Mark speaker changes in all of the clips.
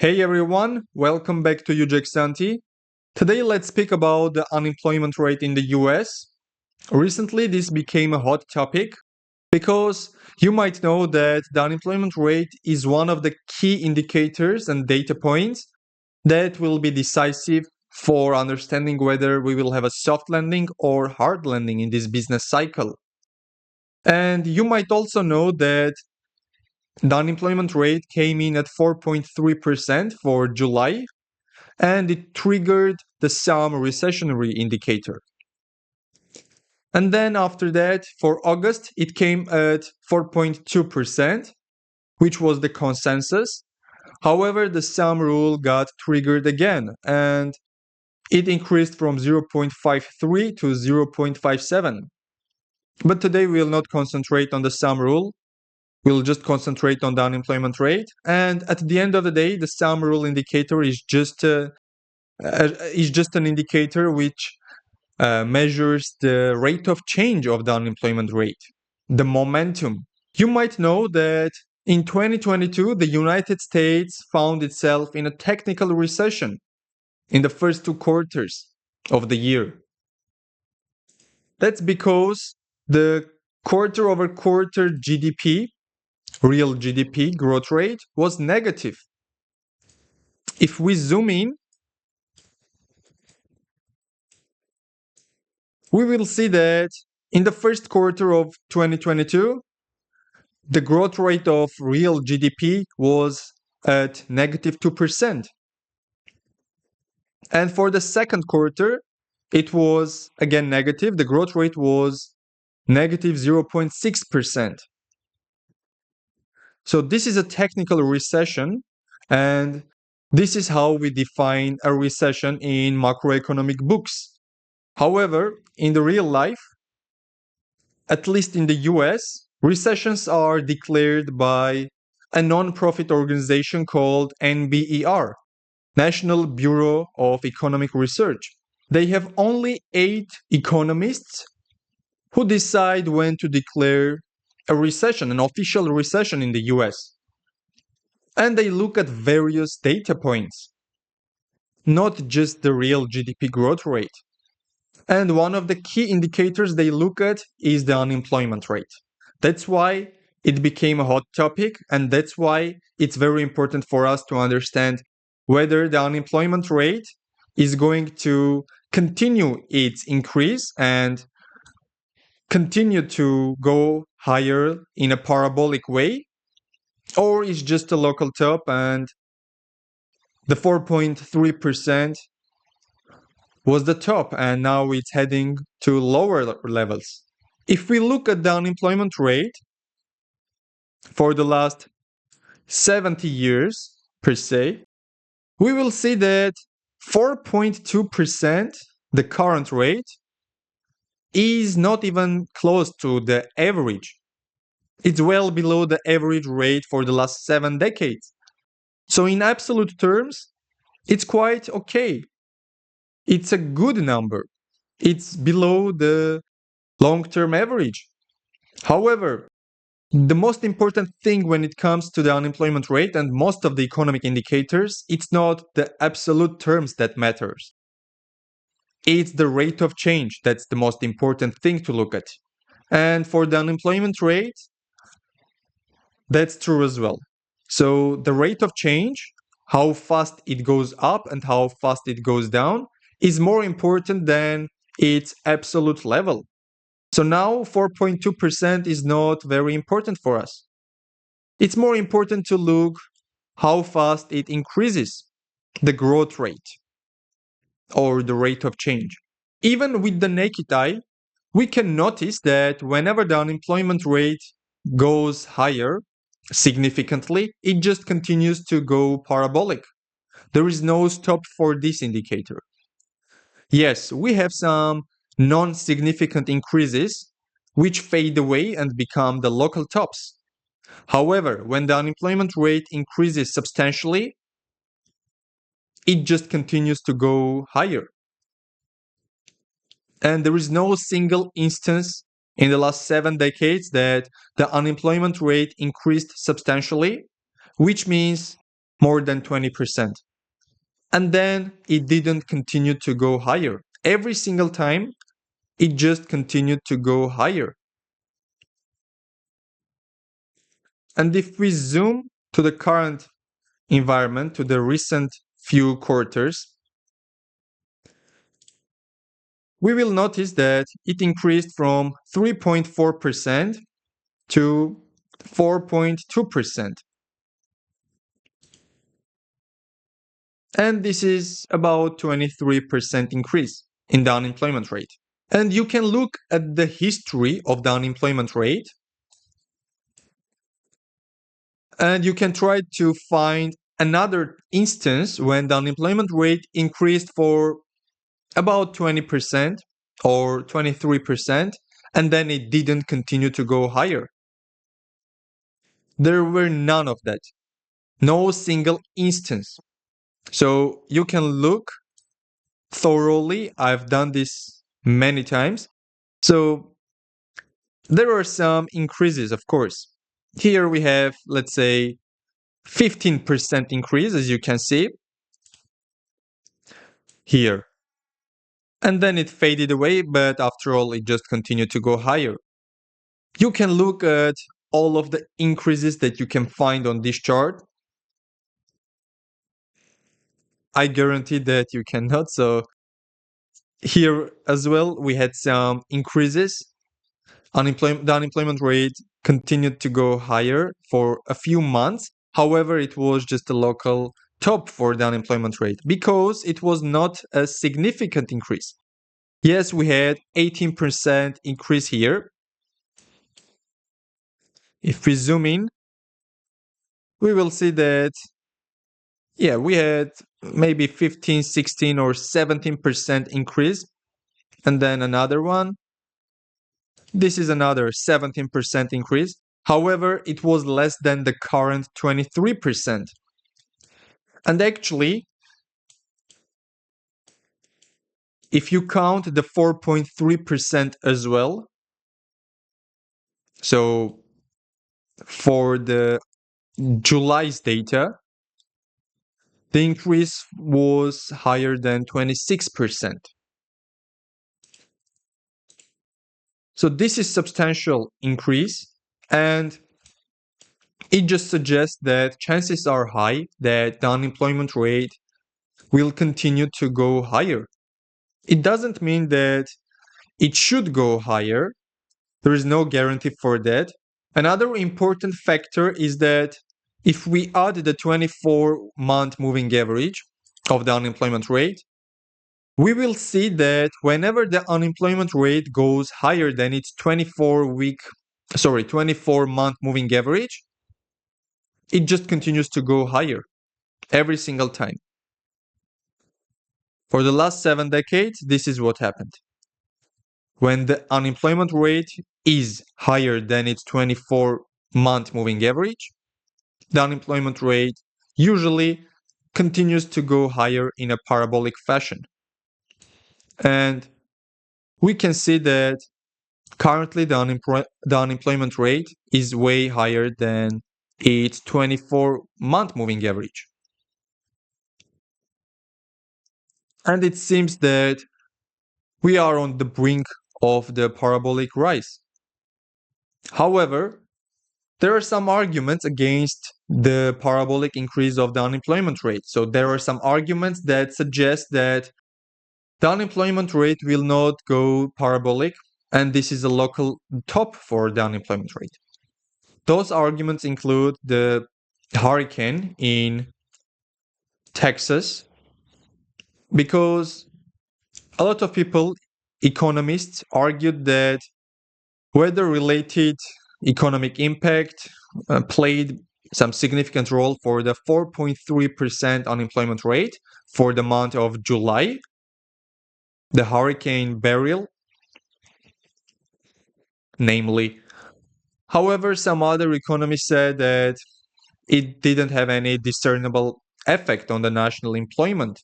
Speaker 1: Hey everyone, welcome back to Santi. Today let's speak about the unemployment rate in the US. Recently this became a hot topic because you might know that the unemployment rate is one of the key indicators and data points that will be decisive for understanding whether we will have a soft landing or hard landing in this business cycle. And you might also know that the unemployment rate came in at 4.3% for July, and it triggered the SAM recessionary indicator. And then after that, for August, it came at 4.2%, which was the consensus. However, the SAM rule got triggered again, and it increased from 0.53 to 0.57. But today we will not concentrate on the SAM rule. We'll just concentrate on the unemployment rate. And at the end of the day, the SAM rule indicator is just an indicator which measures the rate of change of the unemployment rate, the momentum. You might know that in 2022, the United States found itself in a technical recession in the first two quarters of the year. That's because the quarter over quarter GDP, real GDP growth rate, was negative. If we zoom in, we will see that in the first quarter of 2022, the growth rate of real GDP was at negative 2%. And for the second quarter, it was again negative. The growth rate was negative 0.6%. So this is a technical recession, and this is how we define a recession in macroeconomic books. However, in the real life, at least in the US, recessions are declared by a non-profit organization called NBER, National Bureau of Economic Research. They have only 8 economists who decide when to declare a recession, an official recession in the US. And they look at various data points, not just the real GDP growth rate. And one of the key indicators they look at is the unemployment rate. That's why it became a hot topic, and that's why it's very important for us to understand whether the unemployment rate is going to continue its increase and continue to go higher in a parabolic way, or is just a local top and the 4.3% was the top and now it's heading to lower levels. If we look at the unemployment rate for the last 70 years per se, we will see that 4.2%, the current rate, is not even close to the average. It's well below the average rate for the last 7 decades. So in absolute terms, it's quite okay. It's a good number. It's below the long-term average. However, the most important thing when it comes to the unemployment rate and most of the economic indicators, it's not the absolute terms that matters. It's the rate of change that's the most important thing to look at. And for the unemployment rate, that's true as well. So the rate of change, how fast it goes up and how fast it goes down, is more important than its absolute level. So now 4.2% is not very important for us. It's more important to look how fast it increases, the growth rate or the rate of change. Even with the naked eye, we can notice that whenever the unemployment rate goes higher significantly, it just continues to go parabolic. There is no stop for this indicator. Yes, we have some non-significant increases which fade away and become the local tops. However, when the unemployment rate increases substantially, it just continues to go higher. And there is no single instance in the last 7 decades that the unemployment rate increased substantially, which means more than 20%. And then it didn't continue to go higher. Every single time, it just continued to go higher. And if we zoom to the current environment, to the recent few quarters, we will notice that it increased from 3.4% to 4.2%. And this is about 23% increase in the unemployment rate. And you can look at the history of the unemployment rate, and you can try to find another instance when the unemployment rate increased for about 20% or 23%, and then it didn't continue to go higher. There were none of that, no single instance. So you can look thoroughly. I've done this many times. So there are some increases, of course. Here we have, let's say, 15% increase, as you can see here. And then it faded away, but after all, it just continued to go higher. You can look at all of the increases that you can find on this chart. I guarantee that you cannot. So here as well, we had some increases. The unemployment rate continued to go higher for a few months. However, it was just a local top for the unemployment rate because it was not a significant increase. Yes, we had 18% increase here. If we zoom in, we will see that, yeah, we had maybe 15, 16, or 17% increase. And then another one. This is another 17% increase. However, it was less than the current 23%. And actually, if you count the 4.3% as well, so for the July's data, the increase was higher than 26%. So this is substantial increase, and it just suggests that chances are high that the unemployment rate will continue to go higher. It doesn't mean that it should go higher. There is no guarantee for that. Another important factor is that if we add the 24-month moving average of the unemployment rate, we will see that whenever the unemployment rate goes higher than its 24-month moving average, it just continues to go higher every single time. For the last 7 decades, this is what happened. When the unemployment rate is higher than its 24-month moving average, the unemployment rate usually continues to go higher in a parabolic fashion. And we can see that currently the unemployment rate is way higher than its 24-month moving average. And it seems that we are on the brink of the parabolic rise. However, there are some arguments against the parabolic increase of the unemployment rate. So there are some arguments that suggest that the unemployment rate will not go parabolic, and this is a local top for the unemployment rate. Those arguments include the hurricane in Texas, because a lot of people, economists, argued that weather-related economic impact played some significant role for the 4.3% unemployment rate for the month of July, the Hurricane Beryl, namely. However, some other economists said that it didn't have any discernible effect on the national employment.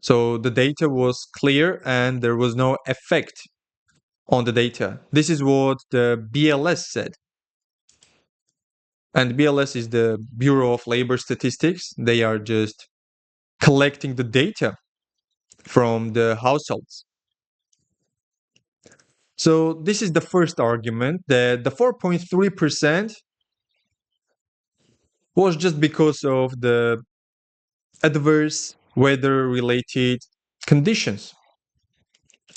Speaker 1: So the data was clear and there was no effect on the data. This is what the BLS said. And BLS is the Bureau of Labor Statistics. They are just collecting the data from the households. So this is the first argument that the 4.3% was just because of the adverse weather related conditions.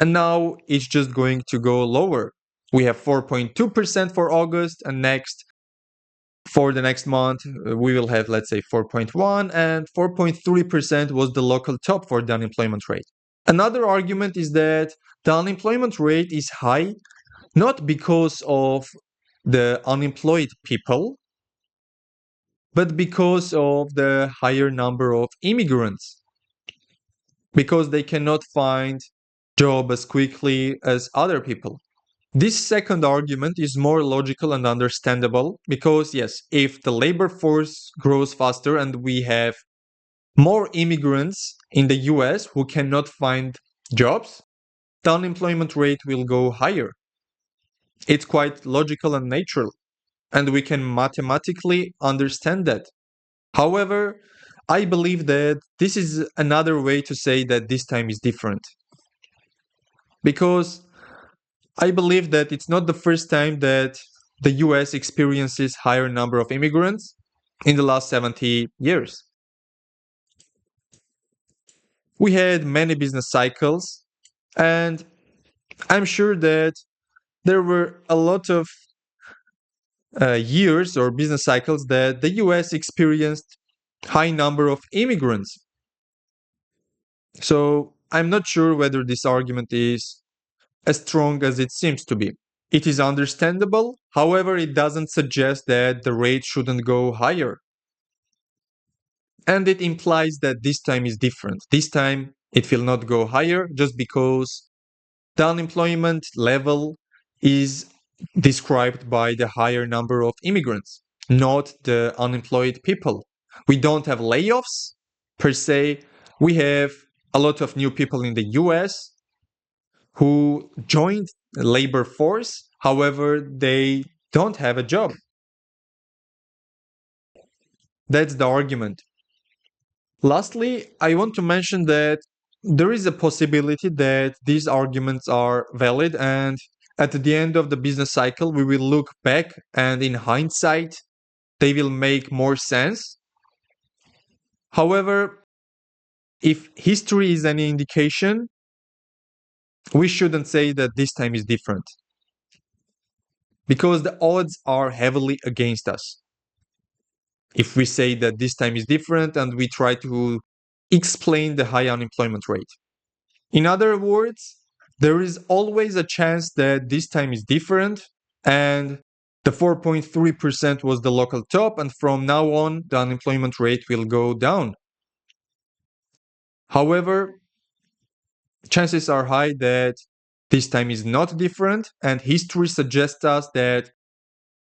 Speaker 1: And now it's just going to go lower. We have 4.2% for August, and for the next month, we will have, let's say, 4.1, and 4.3% was the local top for the unemployment rate. Another argument is that the unemployment rate is high not because of the unemployed people, but because of the higher number of immigrants, because they cannot find job as quickly as other people. This second argument is more logical and understandable because, yes, if the labor force grows faster and we have more immigrants in the US who cannot find jobs, the unemployment rate will go higher. It's quite logical and natural, and we can mathematically understand that. However, I believe that this is another way to say that this time is different. Because I believe that it's not the first time that the US experiences higher number of immigrants in the last 70 years. We had many business cycles, and I'm sure that there were a lot of years or business cycles that the US experienced high number of immigrants. So I'm not sure whether this argument is as strong as it seems to be. It is understandable, however, it doesn't suggest that the rate shouldn't go higher. And it implies that this time is different. This time it will not go higher just because the unemployment level is described by the higher number of immigrants, not the unemployed people. We don't have layoffs per se. We have a lot of new people in the US who joined the labor force. However, they don't have a job. That's the argument. Lastly, I want to mention that there is a possibility that these arguments are valid, and at the end of the business cycle, we will look back and in hindsight, they will make more sense. However, if history is any indication, we shouldn't say that this time is different because the odds are heavily against us. If we say that this time is different and we try to explain the high unemployment rate. In other words, there is always a chance that this time is different and the 4.3% was the local top, and from now on, the unemployment rate will go down. However, chances are high that this time is not different, and history suggests us that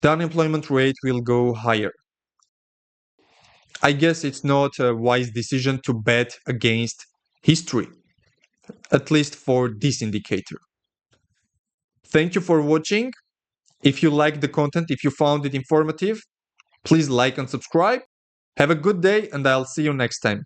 Speaker 1: the unemployment rate will go higher. I guess it's not a wise decision to bet against history, at least for this indicator. Thank you for watching. If you liked the content, if you found it informative, please like and subscribe. Have a good day, and I'll see you next time.